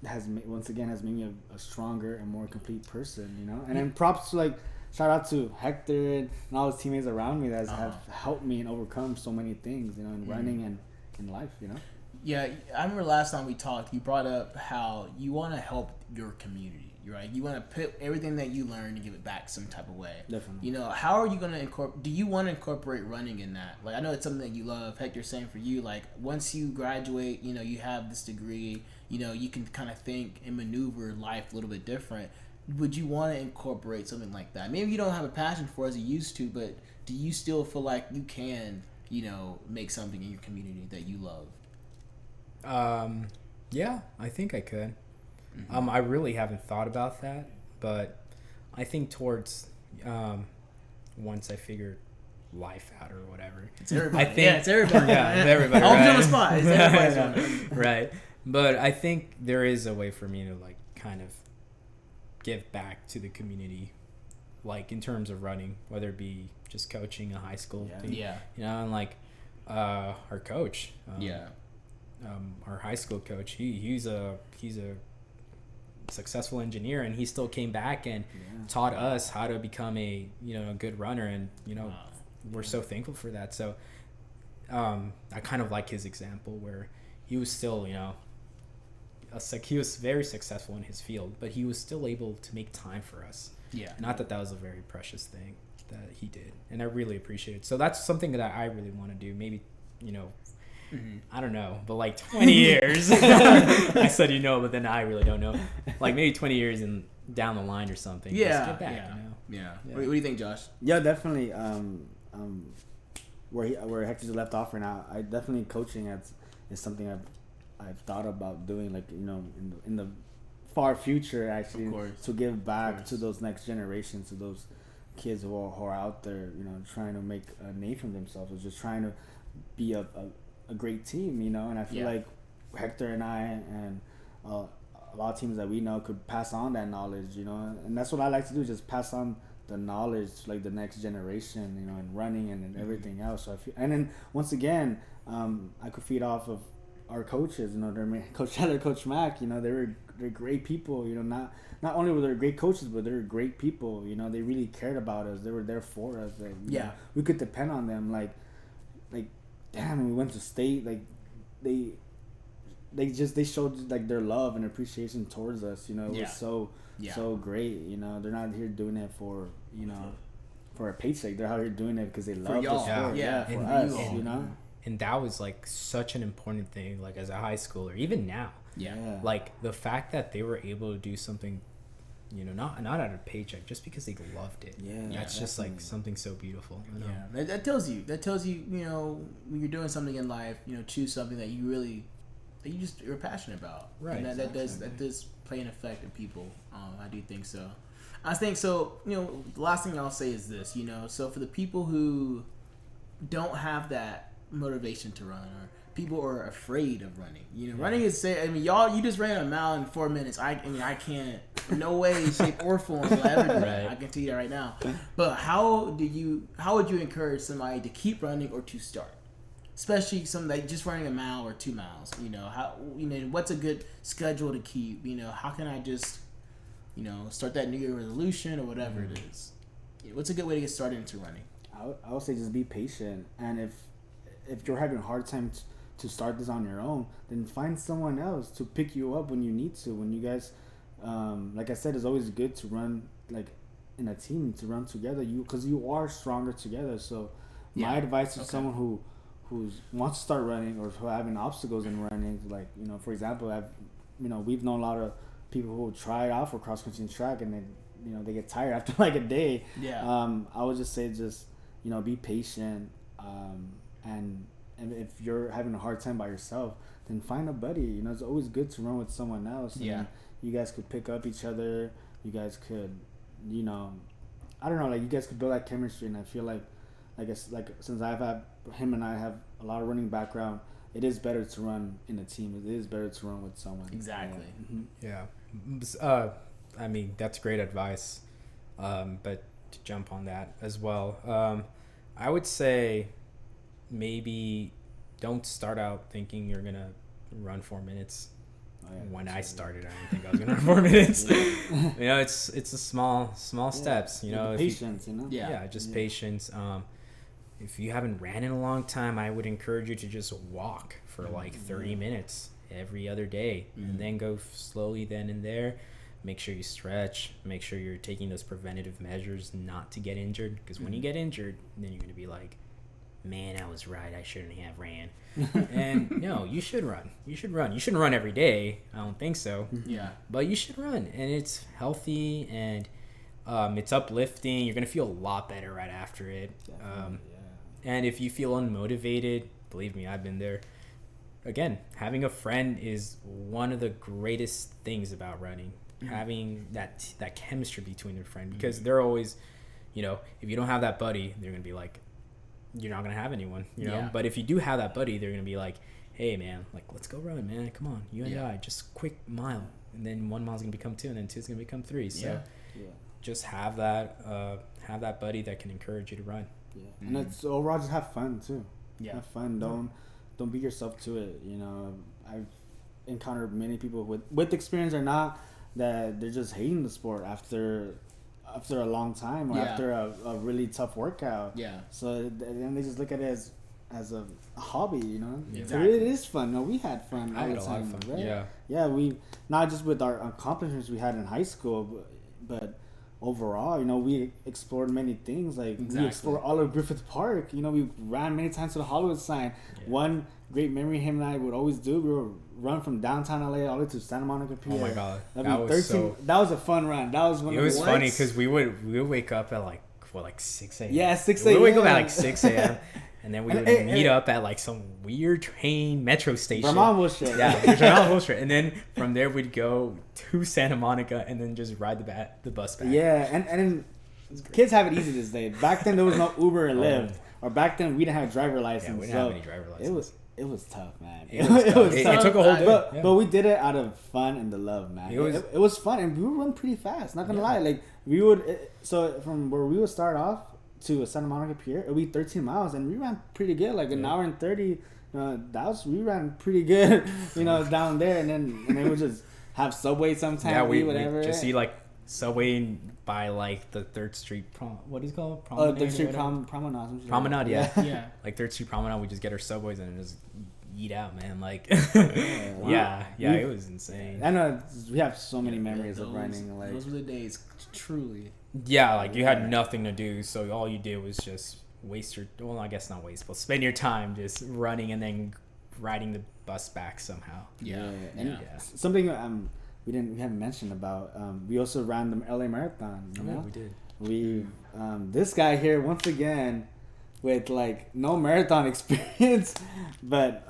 it has once again made me a stronger and more complete person, you know. And then props to, like, shout out to Hector and all his teammates around me that have helped me and overcome so many things, you know, in running and in life, you know. Yeah, I remember last time we talked, you brought up how you want to help your community, right? You want to put everything that you learn and give it back some type of way. Definitely. You know, how are you going to incorporate, do you want to incorporate running in that? Like, I know it's something that you love. Hector's saying for you, like, once you graduate, you know, you have this degree, you know, you can kind of think and maneuver life a little bit different. Would you want to incorporate something like that? Maybe you don't have a passion for it as you used to, but do you still feel like you can, you know, make something in your community that you love? Yeah, I think I could. I really haven't thought about that, but I think towards once I figure life out or whatever. It's everybody. It's everybody. Yeah, it's everybody. I'll right? put on the spot. It's everybody's one. Right. But I think there is a way for me to, like, kind of give back to the community, like in terms of running, whether it be just coaching a high school team, you know, and like our coach, our high school coach, he's a successful engineer, and he still came back and taught us how to become a, you know, a good runner, and, you know, we're so thankful for that. So I kind of like his example where he was still, you know, he was very successful in his field, but he was still able to make time for us. Not that was a very precious thing that he did, and I really appreciate it. So that's something that I really want to do. Maybe, you know, I don't know, but like 20 years. I said, you know, but then I really don't know. Like maybe 20 years and down the line or something. Just get back, you know? What do you think, Josh? Yeah, definitely. Where Hector's left off right now, I definitely coaching is something I've thought about doing, like, you know, in the far future, actually, to give back to those next generations, to those kids who are out there, you know, trying to make a name for themselves, or just trying to be a great team, you know. And I feel like Hector and I and a lot of teams that we know could pass on that knowledge, you know. And that's what I like to do, just pass on the knowledge to, like, the next generation, you know, and running and everything else. So I feel, and then once again, I could feed off of our coaches, you know, Coach Heller, Coach Mack, you know, they're great people, you know. Not only were they great coaches, but they were great people, you know. They really cared about us. They were there for us. Like, you know, we could depend on them. Like damn, we went to state, like they showed, like, their love and appreciation towards us, you know. It was so great, you know. They're not here doing it for, you know, for a paycheck. They're out here doing it because they love the sport, for us, you know. And that was, like, such an important thing, like, as a high schooler, even now. Like, the fact that they were able to do something, you know, not out of a paycheck, just because they loved it. That's just, like, something so beautiful. You know? That tells you, you know, when you're doing something in life, you know, choose something that you're passionate about. Right. And that does play an effect in people. I do think so. I think so. You know, the last thing I'll say is this, you know, so for the people who don't have that motivation to run, or people are afraid of running. You know, running is y'all. You just ran a mile in 4 minutes. I can't. No way, shape, or form will I ever do that. I can tell you that right now. But how would you encourage somebody to keep running or to start? Especially somebody just running a mile or 2 miles. You know, what's a good schedule to keep? You know, how can I just, start that New Year resolution or whatever it is? What's a good way to get started into running? I would say just be patient, and if you're having a hard time to start this on your own, then find someone else to pick you up when you need to. When you guys, like I said, it's always good to run like in a team, to run together. Because you are stronger together. So my advice to someone who wants to start running or who are having obstacles in running, like for example, we've known a lot of people who try out for cross country and track, and then they get tired after like a day. I would just say be patient, and if you're having a hard time by yourself, then find a buddy. It's always good to run with someone else. And you guys could pick up each other. You guys could, I don't know, like you guys could build that chemistry. And I feel like since him and I have a lot of running background, it is better to run in a team. It is better to run with someone. Exactly. I mean, that's great advice. But to jump on that as well, I would say maybe don't start out thinking you're gonna run 4 minutes. When I started, I didn't think I was gonna run 4 minutes. It's a small steps. Patience. Patience. If you haven't ran in a long time, I would encourage you to just walk for like 30 minutes every other day, and then go slowly then and there. Make sure you stretch. Make sure you're taking those preventative measures not to get injured. Because when you get injured, then you're going to be like, man, I was right. I shouldn't have ran. And no, you should run. You shouldn't run every day. I don't think so. Yeah. But you should run. And it's healthy, and it's uplifting. You're going to feel a lot better right after it. And if you feel unmotivated, believe me, I've been there. Again, having a friend is one of the greatest things about running. Having that chemistry between your friend, because they're always, if you don't have that buddy, they're gonna be like, you're not gonna have anyone, But if you do have that buddy, they're gonna be like, hey man, like let's go run, man, come on, you and I, just quick mile, and then 1 mile's gonna become 2, and then 2's gonna become 3. So just have that buddy that can encourage you to run. And it's overall just have fun too. Have fun. Don't beat yourself to it. I've encountered many people with experience or not, that they're just hating the sport after a long time or after a really tough workout. So then they just look at it as a hobby, Exactly. It is fun. No, we had fun all the time. A lot of fun. Right? We not just with our accomplishments we had in high school, but overall, we explored many things. Like we explored all of Griffith Park. We ran many times to the Hollywood sign. One great memory him and I would always do, we would run from downtown LA all the way to Santa Monica Pier. Oh my god, that was a fun run. That was one. It was funny because we would wake up at like 6 a.m. Yeah, 6 a.m. We would wake up at like 6 a.m. and then we would meet up at like some weird train metro station. Vermont bullshit. Yeah, Vermont bullshit. And then from there we'd go to Santa Monica and then just ride the bus back. Yeah, and then kids have it easy this day. Back then there was no Uber or Lyft, or back then we didn't have a driver license. Yeah, we didn't have any driver license. It was tough, man. It took a whole day. But we did it out of fun and the love, man. It was fun, and we would run pretty fast. Not gonna lie, like we would. So from where we would start off to Santa Monica Pier, it would be 13 miles, and we ran pretty good, like an hour and 30. We ran pretty good, down there, and then we would just have Subway sometime. Yeah, we whatever. just see like Subway by like the 3rd Street what is it called? Promenade. 3rd Street Promenade. Promenade, yeah. Like 3rd Street Promenade, we just get our Subways and just eat out, man. Like, it was insane. I know we have so many memories of running. Like those were the days, truly. Yeah, like you had nothing to do, so all you did was just I guess not waste, but spend your time just running and then riding the bus back somehow. Something we haven't mentioned about. We also ran the LA Marathon. Yeah, we did. We this guy here once again with like no marathon experience, but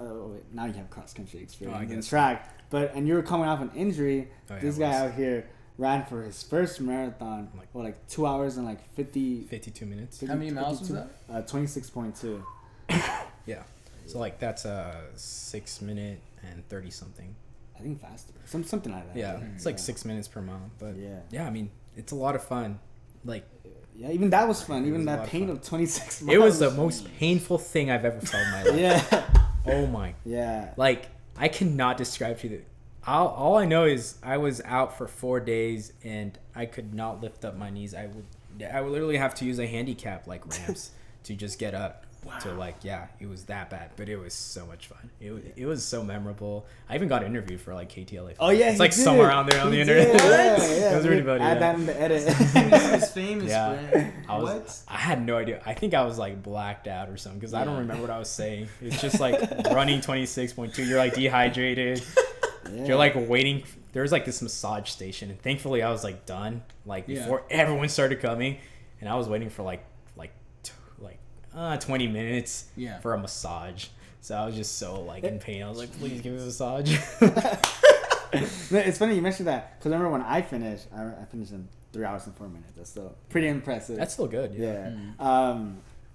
now you have cross country experience and track. And you were coming off an injury. This guy out here ran for his first marathon, like 2 hours and like 52 minutes. How many miles was that? 26.2. Yeah. So like that's a 6 minute and 30 something. I think faster. Something like that. Yeah, it's like 6 minutes per mile. But yeah, I mean, it's a lot of fun. Like, yeah, even that was fun. Even that pain of 26 miles. It was the most painful thing I've ever felt in my life. Yeah. Oh my. Yeah. Like, I cannot describe to you that. All I know is I was out for 4 days and I could not lift up my knees. I would literally have to use a handicap like ramps to just get up. Wow. So like, yeah, it was that bad, but it was so much fun. It was so memorable. I even got interviewed for like KTLA. Oh yeah, it's like somewhere out there on the internet. Yeah. It was really funny. Add that in the edit. It's famous. Yeah, What? I had no idea. I think I was like blacked out or something because I don't remember what I was saying. It's just like running 26.2. You're like dehydrated. Yeah. You're like waiting. There was like this massage station, and thankfully I was like done like before everyone started coming, and I was waiting for like 20 minutes for a massage. So I was just so like in pain. I was like, please give me a massage. It's funny you mentioned that because I remember when I finished in 3 hours and 4 minutes. That's still pretty impressive. That's still good. Yeah.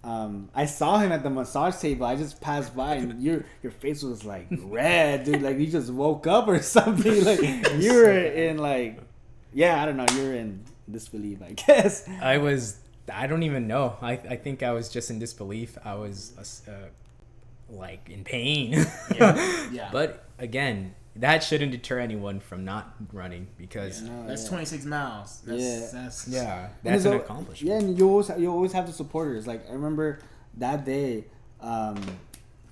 I saw him at the massage table. I just passed by and your face was like red, dude. Like you just woke up or something. Like you were in like, I don't know. You were in disbelief, I guess. I don't even know. I think I was just in disbelief. I was like in pain. Yeah. But again, that shouldn't deter anyone from not running because that's 26 miles. That's an accomplishment. Yeah, and you always have the supporters. Like I remember that day,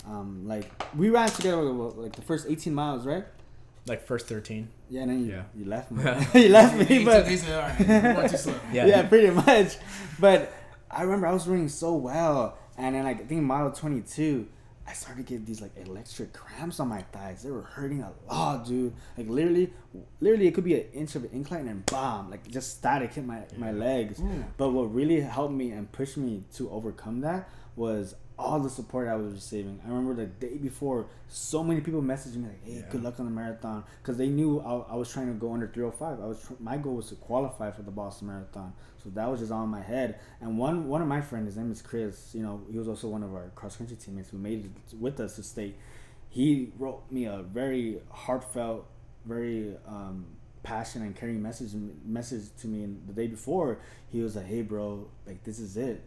like we ran together like the first 18 miles, right? Like first 13. Yeah, and then you left me. You left me, but he said, all right, going too slow. Yeah, pretty much. But I remember I was running so well, and then like I think mile 22, I started to get these like electric cramps on my thighs. They were hurting a lot, dude. Like literally, it could be an inch of an incline and bam, like just static hit my legs. But what really helped me and pushed me to overcome that was all the support I was receiving. I remember the day before, so many people messaged me like, "Hey, good luck on the marathon," because they knew I was trying to go under 305. My goal was to qualify for the Boston Marathon, so that was just on my head. And one of my friends, his name is Chris. You know, he was also one of our cross country teammates who made it with us to state. He wrote me a very heartfelt, very passionate and caring message to me. And the day before, he was like, "Hey, bro, like this is it.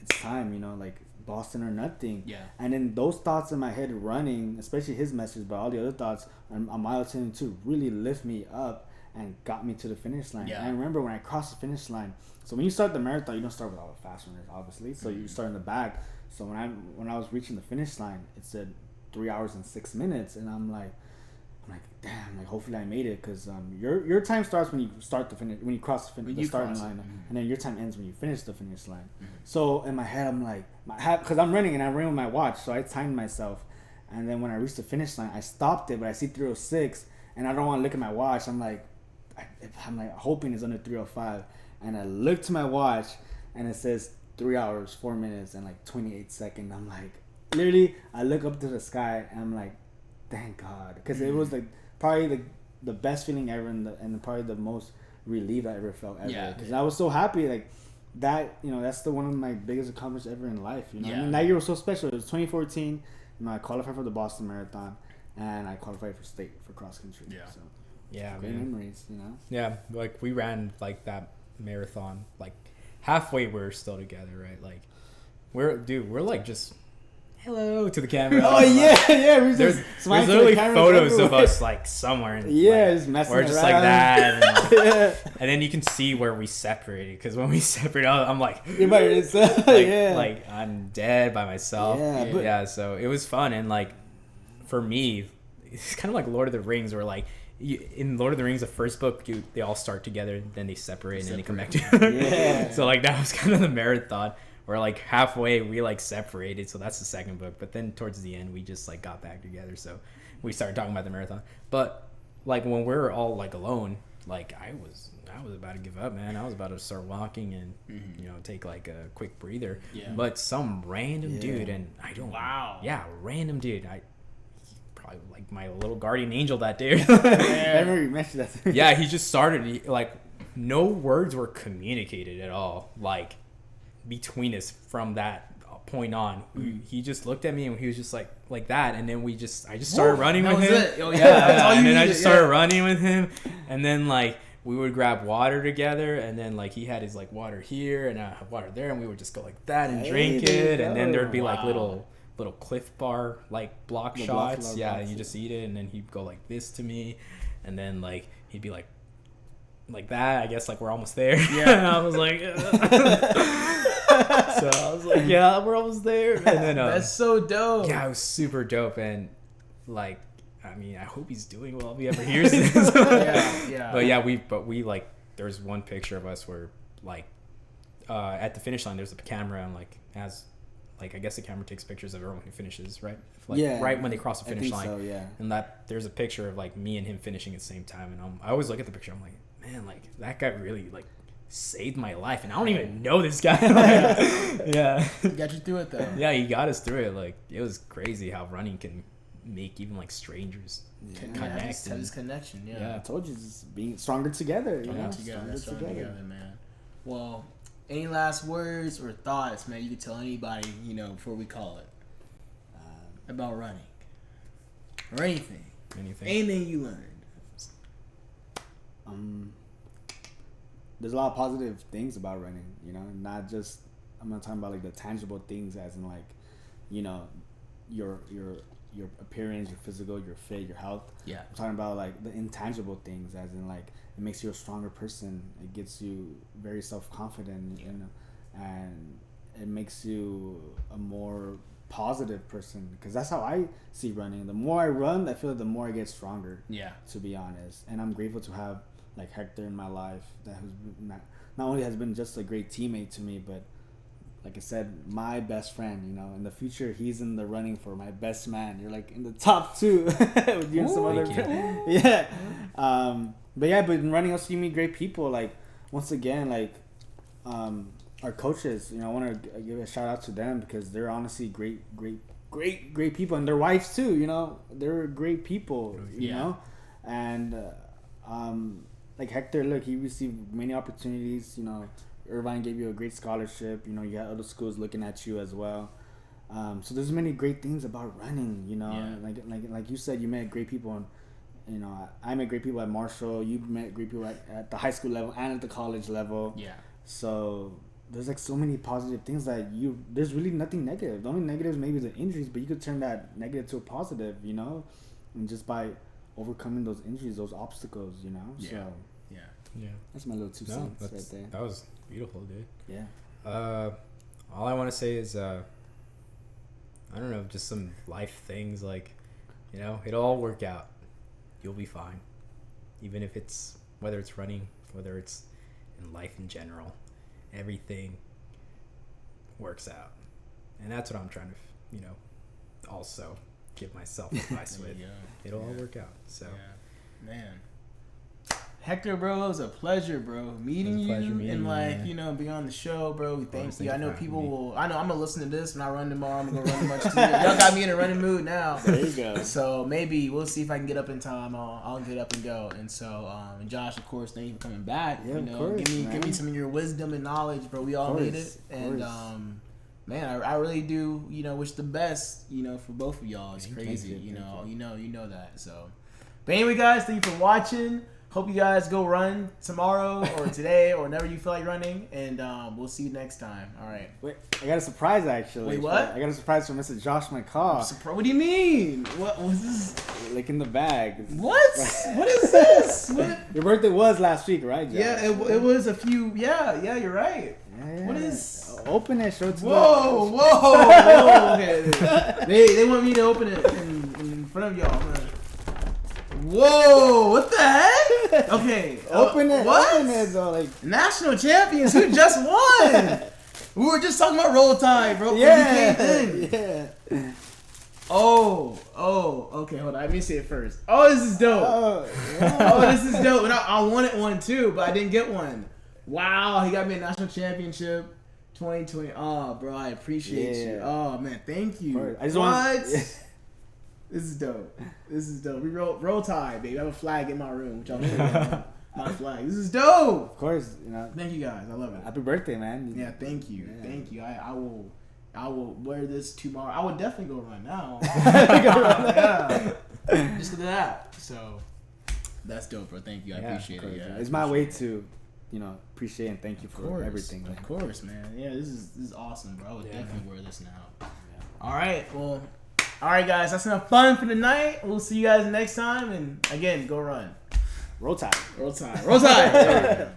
It's time. You know, like." Boston or nothing. Yeah. And then those thoughts in my head running, especially his message, but all the other thoughts on mile 22 really lift me up and got me to the finish line. Yeah. And I remember when I crossed the finish line. So when you start the marathon, you don't start with all the fast runners, obviously. So you start in the back. So when I was reaching the finish line, it said 3 hours and 6 minutes, and I'm like, damn, like hopefully I made it, because your time starts when you start when you cross the starting line, and then your time ends when you finish the finish line. So in my head, I'm like, because I'm running and I ran with my watch, so I timed myself, and then when I reached the finish line, I stopped it, but I see 306, and I don't want to look at my watch. I'm like hoping it's under 305, and I look to my watch, and it says 3 hours 4 minutes and like 28 seconds. I'm like, literally, I look up to the sky, and I'm like, thank God, because it was like probably the best feeling ever, and probably the most relieved I ever felt ever. Because I was so happy, like that. You know, that's one of my biggest accomplishments ever in life. You know, I mean, that year was so special. It was 2014. You know, I qualified for the Boston Marathon, and I qualified for state for cross country. Yeah. So great memories. You know. Yeah, like we ran like that marathon. Like halfway, we're still together, right? Like we're like just. Hello to the camera. Oh yeah. There's literally photos everywhere. Of us like somewhere. Just messing we're just around. like that, and then you can see where we separated. Because when we separated, I'm like, like I'm dead by myself. So it was fun, and like for me, it's kind of like Lord of the Rings, where like in Lord of the Rings, the first book, they all start together, then they separate, and then they come back together. So like that was kind of the marathon. Where like halfway we like separated, so that's the second book. But then towards the end we just like got back together, so we started talking about the marathon. But like when we were all like alone, like I was about to give up, man. I was about to start walking and take like a quick breather. But some random dude, and random dude. I probably like my little guardian angel that day. I remember you mentioned that. He just started like no words were communicated at all, like between us from that point on. He just looked at me and he was just like that, and then I just started running with him. It. Oh yeah, and then I just started running with him, and then like we would grab water together, and then like he had his like water here and I had water there, and we would just go like that and drink it, and then there'd be like little Cliff Bar like block shots, and you just eat it, and then he'd go like this to me, and then like he'd be like that. I guess like we're almost there. Yeah, and I was like. So I was like, yeah, we're almost there. And then that's so dope. Yeah, it was super dope, and like, I mean, I hope he's doing well if he ever hears this. yeah. But we like, there's one picture of us where like, at the finish line, there's a camera and like has, like I guess the camera takes pictures of everyone who finishes, right? Like, right when they cross the finish line. So, yeah. And there's a picture of like me and him finishing at the same time, and I always look at the picture. I'm like, man, like that guy really like saved my life, and I don't even know this guy. Yeah. He got you through it though. Yeah, he got us through it. Like it was crazy how running can make even like strangers connect. This connection. Yeah. I told you, just being stronger together. Stronger together, man. Well, any last words or thoughts, man? You can tell anybody, before we call it, about running or anything you learned. There's a lot of positive things about running, not just, I'm not talking about like the tangible things as in like, your appearance, your physical, your fit, your health. Yeah. I'm talking about like the intangible things as in like, it makes you a stronger person. It gets you very self-confident, and it makes you a more positive person, because that's how I see running. The more I run, I feel like the more I get stronger. Yeah. To be honest. And I'm grateful to have like Hector in my life that has been not only has been just a great teammate to me, but like I said, my best friend. In the future, he's in the running for my best man. You're like in the top 2 with you and some other friends. Yeah. But in running also you meet great people. Like once again, like our coaches, I want to give a shout out to them, because they're honestly great people, and their wives too. They're great people. You know, and like Hector, look, he received many opportunities. Irvine gave you a great scholarship. You had other schools looking at you as well. So there's many great things about running. Like you said, you met great people, and I met great people at Marshall. You met great people at the high school level and at the college level. Yeah. So there's like so many positive things that there's really nothing negative. The only negatives maybe is the injuries, but you could turn that negative to a positive. And just by overcoming those injuries, those obstacles, Yeah. So yeah. That's my little 2 cents right there. That was beautiful, dude. Yeah. All I want to say is, I don't know, just some life things like, it'll all work out. You'll be fine. Even if whether it's running, whether it's in life in general, everything works out. And that's what I'm trying to, also give myself advice with. It'll all work out. So, man. Hector, bro, it was a pleasure, bro, meeting you and being on the show, bro. We thank you. I know people I'm gonna listen to this when I run tomorrow. I'm gonna go run a bunch too. Y'all got me in a running mood now. There you go. So maybe we'll see if I can get up in time. I'll get up and go. And so, and Josh, of course, thank you for coming back. Yeah, of course, give me some of your wisdom and knowledge, bro. We all need it. And man, I really do, wish the best, for both of y'all. It's crazy, you know that. So, but anyway, guys, thank you for watching. Hope you guys go run tomorrow or today or whenever you feel like running, and we'll see you next time. All right. Wait, I got a surprise actually. Wait, what? I got a surprise from Mr. Josh McCaw. What do you mean? What was this? Like in the bag. What? What is this? What? Your birthday was last week, right, Josh? Yeah, it was a few. Yeah, you're right. Yeah. What is? Open it. Show it to Whoa. Okay. They want me to open it in front of y'all. Whoa! What the heck? Okay, open it. What? Open it though, like national champions who just won. We were just talking about Roll Tide, bro. Yeah. Oh. Okay, hold on. Let me see it first. Oh, this is dope. This is dope. And I wanted one too, but I didn't get one. Wow, he got me a national championship 2020. Oh, bro, I appreciate you. Oh man, thank you. I just want. This is dope. We roll Tide, baby. I have a flag in my room, which I'll show you. My flag. This is dope. Of course, Thank you guys. I love it. Happy birthday, man. Yeah, thank you. Yeah. Thank you. I will. I will wear this tomorrow. I would definitely go run now. Yeah. Just because of that. So that's dope, bro. Thank you. I appreciate it. Yeah, it's my way to, appreciate and thank you for everything. Of course, man. Yeah, this is awesome, bro. I would definitely wear this now. Yeah. All right, well, guys. That's enough fun for the night. We'll see you guys next time. And again, go run. Roll Tide. Roll Tide. Roll Tide.